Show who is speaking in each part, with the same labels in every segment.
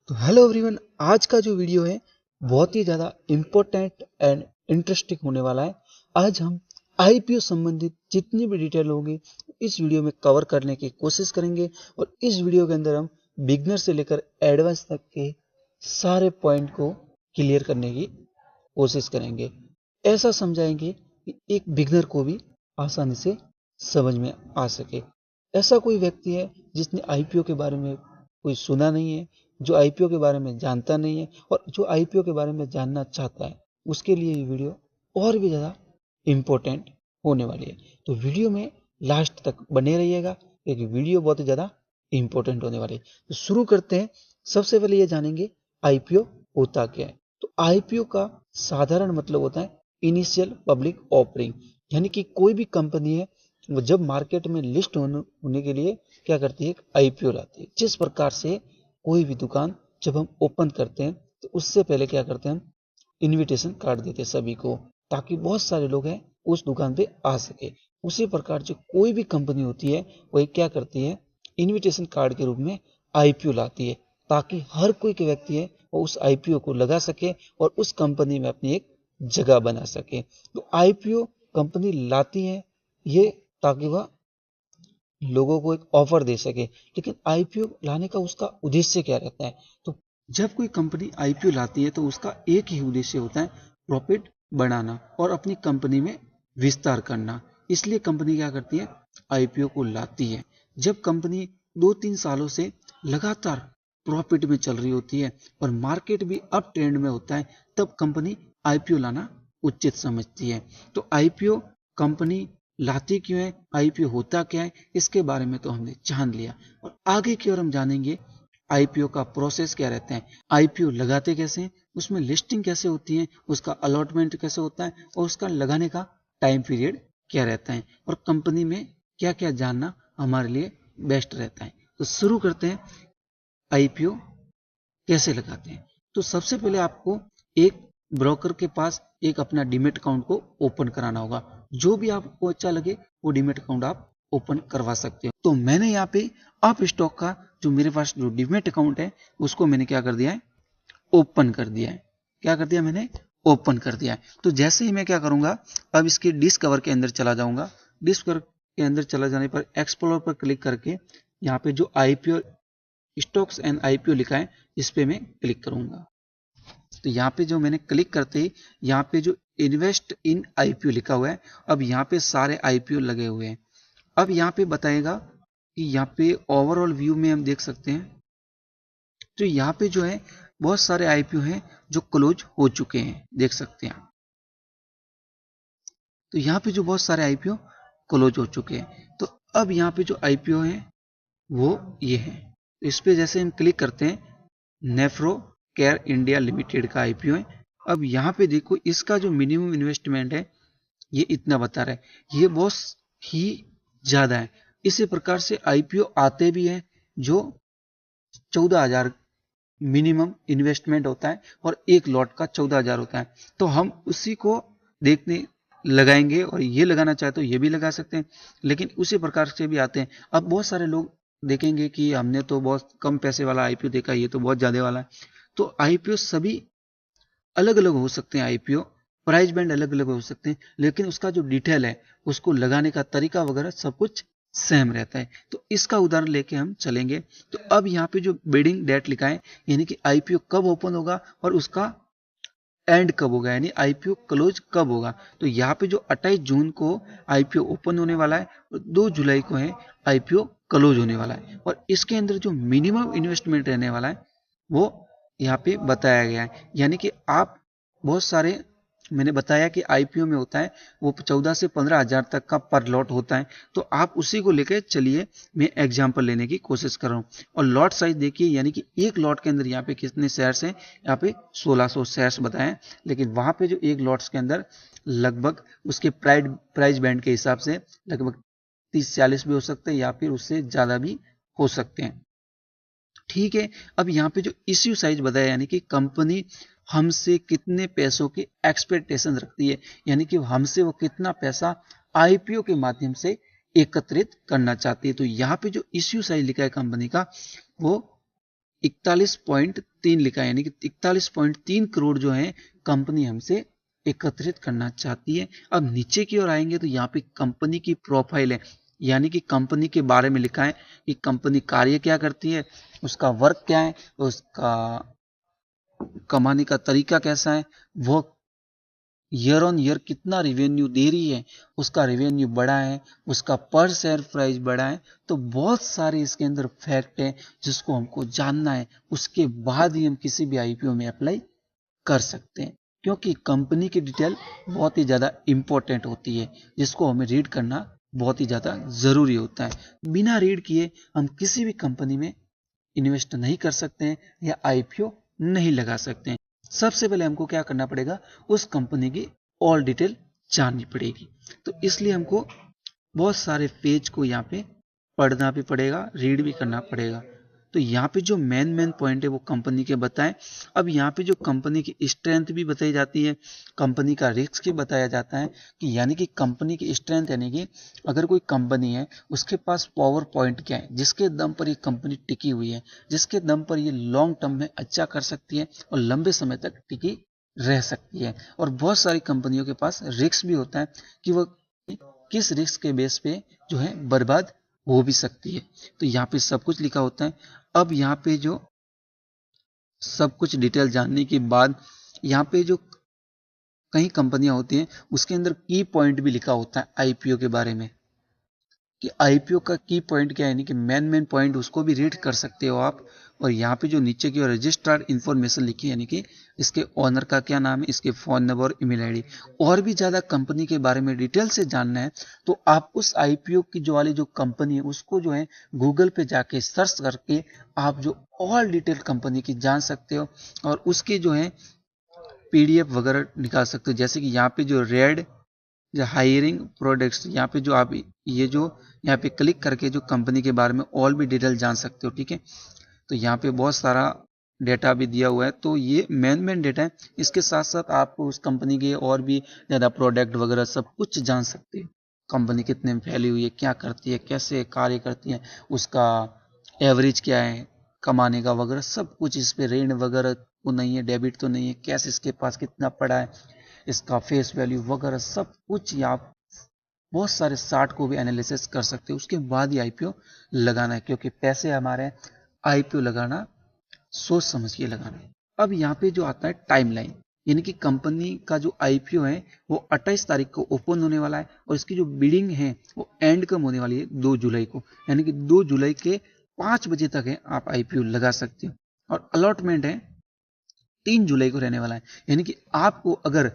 Speaker 1: तो hello everyone, आज का जो वीडियो है बहुत ही ज़्यादा इम्पोर्टेंट एंड इंटरेस्टिंग होने वाला है। आज हम आईपीओ संबंधित जितनी भी डिटेल होगी इस वीडियो में कवर करने की कोशिश करेंगे और इस वीडियो के अंदर हम बिगनर से लेकर एडवांस तक के सारे पॉइंट को क्लियर करने की कोशिश करेंगे। ऐसा समझाएंगे कि एक बिगनर को भी आसानी से समझ में आ सके। ऐसा कोई व्यक्ति है जिसने आईपीओ के बारे में कोई सुना नहीं है, जो आईपीओ के बारे में जानता नहीं है और जो आईपीओ के बारे में जानना चाहता है, उसके लिए ये वीडियो और भी ज़्यादा इम्पोर्टेंट होने वाली है। तो वीडियो में लास्ट तक बने रहिएगा क्योंकि वीडियो बहुत ही ज़्यादा इम्पोर्टेंट होने वाली है। तो शुरू करते हैं। सबसे पहले ये जानेंगे आईपीओ होता क्या है। तो आईपीओ का साधारण मतलब होता है इनिशियल पब्लिक ऑफरिंग, यानी कि कोई भी कंपनी है वो जब मार्केट में लिस्ट होने के लिए क्या करती है, एक आईपीओ लाती है। जिस प्रकार से कोई भी दुकान जब हम ओपन करते हैं तो उससे पहले क्या करते हैं, हम इनविटेशन कार्ड देते हैं सभी को, ताकि बहुत सारे लोग हैं उस दुकान पे आ सके। उसी प्रकार जो कोई भी कंपनी होती है वो क्या करती है, इनविटेशन कार्ड के रूप में आईपीओ लाती है, ताकि हर कोई के व्यक्ति है वो उस आईपीओ को लगा सके और उस कंपनी में अपनी एक जगह बना सके। तो आईपीओ कंपनी लाती है ये ताकि वह लोगों को एक ऑफर दे सके। लेकिन आईपीओ लाने का उसका उद्देश्य क्या रहता है? तो जब कोई कंपनी आईपीओ लाती है तो उसका एक ही उद्देश्य होता है, प्रॉफिट बढ़ाना और अपनी कंपनी में विस्तार करना। इसलिए कंपनी क्या करती है, आईपीओ को लाती है। जब कंपनी 2-3 सालों से लगातार प्रॉफिट में चल रही होती है और मार्केट भी अप ट्रेंड में होता है, तब कंपनी आईपीओ लाना उचित समझती है। तो आईपीओ कंपनी लाती क्यों है, आईपीओ होता क्या है, इसके बारे में तो हमने जान लिया। और आगे की ओर हम जानेंगे आईपीओ का प्रोसेस क्या रहता है, आईपीओ लगाते कैसे हैं, उसमें लिस्टिंग कैसे होती है, उसका अलॉटमेंट कैसे होता है और उसका लगाने का टाइम पीरियड क्या रहता है और कंपनी में क्या क्या जानना हमारे लिए बेस्ट रहता है। तो शुरू करते हैं, आईपीओ कैसे लगाते हैं। तो सबसे पहले आपको एक ब्रोकर के पास एक अपना डीमेट अकाउंट को ओपन कराना होगा। जो भी आपको अच्छा लगे वो डीमेट अकाउंट आप ओपन करवा सकते हो। तो मैंने यहाँ पे अप स्टॉक का जो मेरे पास जो डीमेट अकाउंट है उसको मैंने क्या कर दिया है, ओपन कर दिया है। क्या कर दिया मैंने, ओपन कर दिया है। तो जैसे ही मैं क्या करूंगा, अब इसके डिस्कवर के अंदर चला जाऊंगा। डिस्कवर के अंदर चला जाने पर एक्सप्लोर पर क्लिक करके यहाँ पे जो आईपीओ स्टॉक्स एंड आईपीओ लिखा है इस पे मैं क्लिक करूंगा। तो यहाँ पे जो मैंने क्लिक करते ही यहाँ पे जो इन्वेस्ट इन आईपीओ लिखा हुआ है, अब यहाँ पे सारे आईपीओ लगे हुए हैं। अब यहाँ पे बताएगा कि यहाँ पे ओवरऑल व्यू में हम देख सकते हैं, तो यहाँ पे जो है बहुत सारे आईपीओ हैं जो क्लोज हो चुके हैं, देख सकते हैं। तो यहाँ पे जो बहुत सारे आईपीओ क्लोज हो चुके हैं, तो अब यहाँ पे जो आईपीओ है वो ये है। तो इस पे जैसे हम क्लिक करते हैं, नेफ्रो केयर इंडिया लिमिटेड का आईपीओ है। अब यहाँ पे देखो इसका जो मिनिमम इन्वेस्टमेंट है ये इतना बता रहा है, ये बहुत ही ज्यादा है। इसी प्रकार से आईपीओ आते भी हैं जो 14,000 मिनिमम इन्वेस्टमेंट होता है और एक लॉट का 14,000 होता है। तो हम उसी को देखने लगाएंगे और ये लगाना चाहे तो ये भी लगा सकते हैं, लेकिन उसी प्रकार से भी आते हैं। अब बहुत सारे लोग देखेंगे कि हमने तो बहुत कम पैसे वाला आईपीओ देखा, ये तो बहुत ज्यादा वाला है। तो आईपीओ सभी अलग अलग हो सकते हैं, आईपीओ प्राइस बैंड अलग अलग हो सकते हैं, लेकिन उसका जो डिटेल है उसको लगाने का तरीका वगैरह सब कुछ सेम रहता है। तो इसका उदाहरण लेके हम चलेंगे। तो अब यहाँ पे जो बिडिंग डेट लिखा है, यानी कि आईपीओ कब ओपन होगा और उसका एंड कब होगा, यानी आईपीओ क्लोज कब होगा। तो यहाँ पे जो 28 जून को आईपीओ ओपन होने वाला है और 2 जुलाई को है आईपीओ क्लोज होने वाला है। और इसके अंदर जो मिनिमम इन्वेस्टमेंट रहने वाला है वो यहाँ पे बताया गया है। यानी कि आप बहुत सारे, मैंने बताया कि आईपीओ में होता है वो 14 से 15,000 तक का पर लॉट होता है। तो आप उसी को लेकर चलिए, मैं एग्जांपल लेने की कोशिश कर रहा हूँ। और लॉट साइज देखिए, यानी कि एक लॉट के अंदर यहाँ पे कितने शेयर्स हैं, यहाँ पे 1600 शेयर्स बताएं, लेकिन वहां पे जो एक लॉट्स के अंदर लगभग उसके प्राइस बैंड के हिसाब से लगभग 30-40 भी हो सकते हैं या फिर उससे ज्यादा भी हो सकते हैं। ठीक है। अब यहाँ पे जो इश्यू साइज बताया, यानी कि कंपनी हमसे कितने पैसों की एक्सपेक्टेशन रखती है, यानी कि हमसे वो कितना पैसा आईपीओ के माध्यम से एकत्रित करना चाहती है। तो यहाँ पे जो इश्यू साइज लिखा है कंपनी का, वो 41.3 लिखा है, यानी कि 41.3 करोड़ जो है कंपनी हमसे एकत्रित करना चाहती है। अब नीचे की ओर आएंगे तो यहाँ पे कंपनी की प्रोफाइल है, यानी कि कंपनी के बारे में लिखा है कि कंपनी कार्य क्या करती है, उसका वर्क क्या है, उसका कमाने का तरीका कैसा है, वो ईयर ऑन ईयर कितना रिवेन्यू दे रही है, उसका रिवेन्यू बढ़ा है, उसका पर शेयर प्राइस बढ़ा है। तो बहुत सारे इसके अंदर फैक्ट है जिसको हमको जानना है, उसके बाद ही हम किसी भी आईपीओ में अप्लाई कर सकते हैं, क्योंकि कंपनी की डिटेल बहुत ही ज़्यादा इम्पोर्टेंट होती है जिसको हमें रीड करना बहुत ही ज़्यादा ज़रूरी होता है। बिना रीड किए हम किसी भी कंपनी में इन्वेस्ट नहीं कर सकते हैं या आईपीओ नहीं लगा सकते हैं। सबसे पहले हमको क्या करना पड़ेगा, उस कंपनी की ऑल डिटेल जाननी पड़ेगी। तो इसलिए हमको बहुत सारे पेज को यहाँ पे पढ़ना भी पड़ेगा, रीड भी करना पड़ेगा। तो यहाँ पे जो मेन पॉइंट है वो कंपनी के बताएं। अब यहाँ पे जो कंपनी की स्ट्रेंथ भी बताई जाती है, कंपनी का रिस्क भी बताया जाता है कि यानी कि कंपनी की स्ट्रेंथ यानी कि अगर कोई कंपनी है उसके पास पावर पॉइंट क्या है जिसके दम पर ये कंपनी टिकी हुई है, जिसके दम पर ये लॉन्ग टर्म में अच्छा कर सकती है और लंबे समय तक टिकी रह सकती है। और बहुत सारी कंपनियों के पास रिस्क भी होता है कि वह किस रिस्क के बेस पे जो है बर्बाद हो भी सकती है। तो यहाँ पे सब कुछ लिखा होता है। अब यहाँ पे जो सब कुछ डिटेल जानने के बाद यहाँ पे जो कई कंपनियां होती हैं उसके अंदर की पॉइंट भी लिखा होता है आईपीओ के बारे में कि आईपीओ का की पॉइंट क्या है, यानी कि मेन पॉइंट उसको भी रीड कर सकते हो आप। और यहाँ पे जो नीचे की रजिस्टर्ड इन्फॉर्मेशन लिखी है, यानी कि इसके ओनर का क्या नाम है, इसके फोन नंबर और ईमेल आईडी, और भी ज़्यादा कंपनी के बारे में डिटेल से जानना है तो आप उस आईपीओ की जो वाली जो कंपनी है उसको जो है गूगल पे जाके सर्च करके आप जो ऑल डिटेल कंपनी की जान सकते हो और उसकी जो है पीडीएफ वगैरह निकाल सकते हो। जैसे कि यहाँ पे जो रेड हायरिंग प्रोडक्ट्स, यहाँ पे जो आप ये जो यहाँ पे क्लिक करके जो कंपनी के बारे में और भी डिटेल जान सकते हो। ठीक है, तो यहाँ पे बहुत सारा डेटा भी दिया हुआ है, तो ये मेन डेटा है। इसके साथ साथ आप उस कंपनी के और भी ज़्यादा प्रोडक्ट वगैरह सब कुछ जान सकते हैं। कंपनी कितने में फैली हुई है, क्या करती है, कैसे कार्य करती है, उसका एवरेज क्या है कमाने का वगैरह सब कुछ। इस पे ऋण वगैरह तो नहीं है, डेबिट तो नहीं है, कैश इसके पास कितना पड़ा है, इसका फेस वैल्यू वगैरह सब कुछ। या आप बहुत सारे चार्ट को भी एनालिसिस कर सकते हो, उसके बाद ही आईपीओ लगाना है, क्योंकि पैसे हमारे आईपीओ लगाना सोच समझ के लगाना है। अब यहाँ पे जो आता है टाइमलाइन, यानी कि कंपनी का जो आईपीओ है वो 28 तारीख को ओपन होने वाला है और इसकी जो बिडिंग है वो एंड कम होने वाली है 2 जुलाई को, यानी कि 2 जुलाई के 5 बजे तक है आप आईपीओ लगा सकते हो। और अलॉटमेंट है 3 जुलाई को रहने वाला है, यानी कि आपको अगर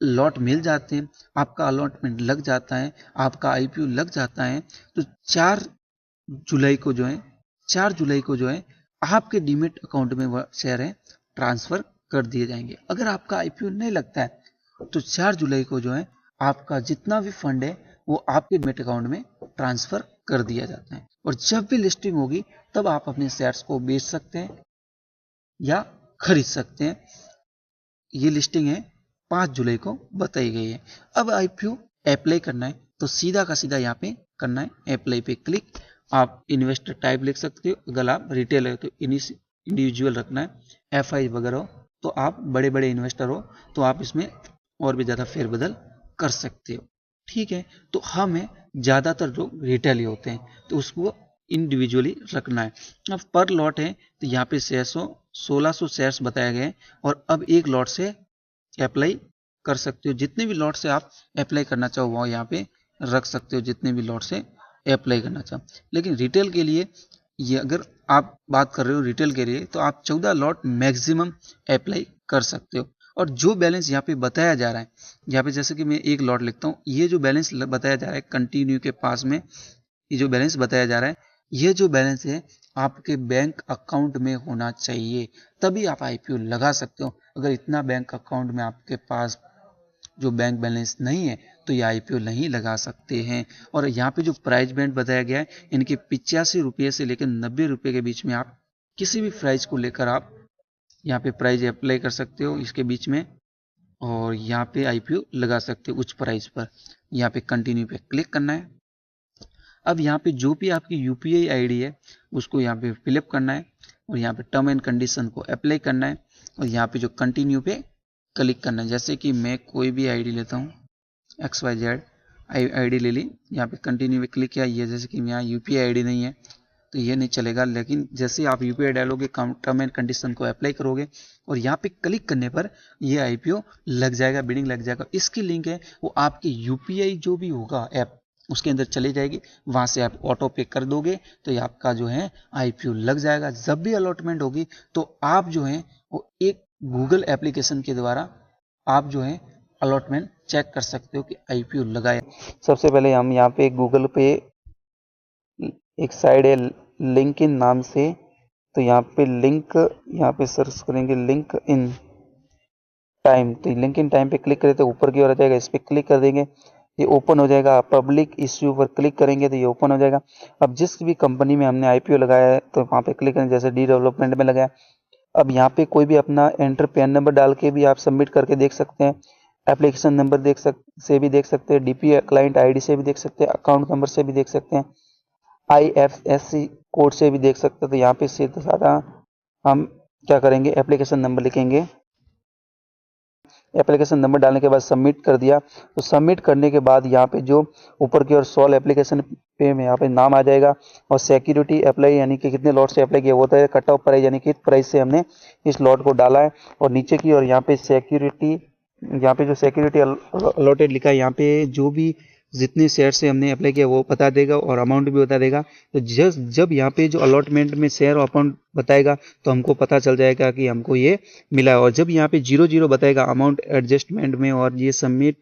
Speaker 1: लॉट मिल जाते हैं, आपका अलॉटमेंट लग जाता है, आपका आईपीओ लग जाता है, तो 4 जुलाई को जो है 4 जुलाई को जो है आपके डीमेट अकाउंट में वह शेयर है ट्रांसफर कर दिए जाएंगे। अगर आपका आईपीओ नहीं लगता है तो 4 जुलाई को जो है आपका जितना भी फंड है वो आपके डीमेट अकाउंट में ट्रांसफर कर दिया जाता है। और जब भी लिस्टिंग होगी तब आप अपने शेयर्स को बेच सकते हैं या खरीद सकते हैं। ये लिस्टिंग है 5 जुलाई को बताई गई है। अब आईपीओ अप्लाई करना है तो सीधा का सीधा यहाँ पे करना है, अप्लाई पे क्लिक। आप इन्वेस्टर टाइप लिख सकते हो, अगर आप रिटेल है तो इंडिविजुअल रखना है, एफआई वगैरह हो तो आप बड़े बड़े इन्वेस्टर हो तो आप इसमें और भी ज़्यादा फेरबदल कर सकते हो। ठीक है, तो हमें ज़्यादातर लोग रिटेल ही होते हैं तो उसको इंडिविजुअली रखना है। अब पर लॉट है तो यहाँ पे 1600 शेयर्स बताया गया है और अब एक लॉट से अप्लाई कर सकते हो। जितने भी लॉट से आप अप्लाई करना चाहो वो यहाँ पे रख सकते हो, जितने भी लॉट से अप्लाई करना चाहो। लेकिन रिटेल के लिए ये अगर आप बात कर रहे हो रिटेल के लिए तो आप 14 लॉट मैक्सिमम अप्लाई कर सकते हो। और जो बैलेंस यहाँ पे बताया जा रहा है, यहाँ पे जैसे कि मैं एक लॉट लिखता हूँ, ये जो बैलेंस बताया जा रहा है कंटिन्यू के पास में, ये जो बैलेंस बताया जा रहा है, ये जो बैलेंस है आपके बैंक अकाउंट में होना चाहिए, तभी आप आईपीओ लगा सकते हो। अगर इतना बैंक अकाउंट में आपके पास जो बैंक बैलेंस नहीं है तो ये आईपीओ नहीं लगा सकते हैं। और यहाँ पे जो प्राइस बैंड बताया गया है, इनके 85 रुपये से लेकर 90 रुपये के बीच में आप किसी भी प्राइस को लेकर आप यहाँ पे प्राइस अप्लाई कर सकते हो इसके बीच में, और यहाँ पे आईपीओ लगा सकते हो उच्च प्राइस पर। यहाँ पे कंटिन्यू पे क्लिक करना है। अब यहाँ पे जो भी आपकी यूपीआई आईडी है उसको यहाँ पे फिलअप करना है और यहाँ पे टर्म एंड कंडीशन को अप्लाई करना है और यहाँ पे जो कंटिन्यू पे क्लिक करना है। जैसे कि मैं कोई भी आईडी लेता हूँ, XYZ आईडी ले ली, यहाँ पे कंटिन्यू पे क्लिक किया। ये जैसे कि यहाँ UPI आईडी नहीं है तो ये नहीं चलेगा, लेकिन जैसे आप UPI डालोगे, टर्म एंड कंडीशन को अप्लाई करोगे और यहाँ पे क्लिक करने पर ये IPO लग जाएगा, बिडिंग लग जाएगा। इसकी लिंक है वो आपके UPI जो भी होगा ऐप उसके अंदर चली जाएगी, वहां से आप ऑटो पे कर दोगे तो ये आपका जो है IPO लग जाएगा। जब भी अलॉटमेंट होगी तो आप जो है वो एक गूगल एप्लीकेशन के द्वारा आप जो है अलॉटमेंट चेक कर सकते हो कि IPO लगा है। सबसे पहले हम यहाँ पे गूगल पे एक साइड है लिंक इन नाम से, तो यहाँ पे लिंक, यहाँ पे सर्च करेंगे लिंक इन टाइम, तो लिंक इन टाइम पे क्लिक करें तो ऊपर की ओर आ जाएगा, इस पर क्लिक कर देंगे, ये ओपन हो जाएगा। पब्लिक इश्यू पर क्लिक करेंगे तो ये ओपन हो जाएगा। अब जिस भी कंपनी में हमने IPO लगाया है तो वहाँ पे क्लिक करें, जैसे डी डेवलपमेंट में लगाया। अब यहाँ पे कोई भी अपना एंटर पैन नंबर डाल के भी आप सबमिट करके देख सकते हैं, एप्लीकेशन नंबर से भी देख सकते हैं, DP क्लाइंट ID से भी देख सकते हैं, अकाउंट नंबर से भी देख सकते हैं, IFSC कोड से भी देख सकते हैं। तो यहाँ पे सीधा साधा हम क्या करेंगे, एप्लीकेशन नंबर लिखेंगे, एप्लीकेशन नंबर डालने के बाद सबमिट कर दिया। तो सबमिट करने के बाद यहाँ पे जो ऊपर की ओर सॉल्व एप्लीकेशन पे में यहाँ पे नाम आ जाएगा और सिक्योरिटी अप्लाई यानी कि कितने लॉट से अप्लाई किया वो है, कट ऑफ प्राइस यानी कि प्राइस से हमने इस लॉट को डाला है। और नीचे की ओर यहाँ पे सिक्योरिटी, यहाँ पे जो सिक्योरिटी अलॉटेड लिखा है, यहाँ पे जो भी जितने शेयर से हमने अप्लाई किया वो बता देगा और अमाउंट भी बता देगा। तो जब यहाँ पे जो अलॉटमेंट में शेयर और अमाउंट बताएगा तो हमको पता चल जाएगा कि हमको ये मिला है। और जब यहाँ पे 00 बताएगा अमाउंट एडजस्टमेंट में और ये सबमिट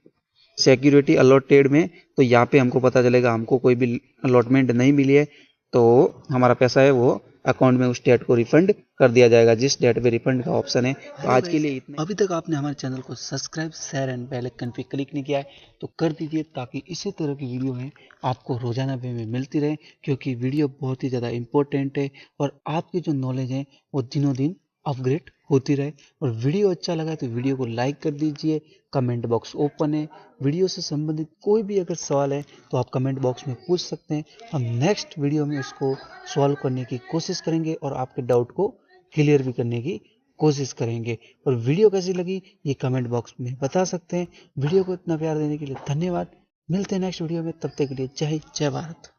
Speaker 1: सिक्योरिटी अलॉटेड में, तो यहाँ पे हमको पता चलेगा हमको कोई भी अलॉटमेंट नहीं मिली है, तो हमारा पैसा है वो अकाउंट में उस डेट को रिफंड कर दिया जाएगा, जिस डेट पे रिफंड का ऑप्शन है। तो आज के लिए इतना। अभी तक आपने हमारे चैनल को subscribe, share and bell icon पे क्लिक नहीं किया है तो कर दीजिए, ताकि इसी तरह की वीडियो है आपको रोजाना वे में मिलती रहे, क्योंकि वीडियो बहुत ही ज़्यादा इंपॉर्टेंट है और आपकी जो नॉलेज है वो दिनों दिन अपग्रेड होती रहे। और वीडियो अच्छा लगा तो वीडियो को लाइक कर दीजिए, कमेंट बॉक्स ओपन है, वीडियो से संबंधित कोई भी अगर सवाल है तो आप कमेंट बॉक्स में पूछ सकते हैं, हम नेक्स्ट वीडियो में उसको सॉल्व करने की कोशिश करेंगे और आपके डाउट को क्लियर भी करने की कोशिश करेंगे। और वीडियो कैसी लगी ये कमेंट बॉक्स में बता सकते हैं। वीडियो को इतना प्यार देने के लिए धन्यवाद। मिलते हैं नेक्स्ट वीडियो में, तब तक के लिए जय हिंद, जय भारत।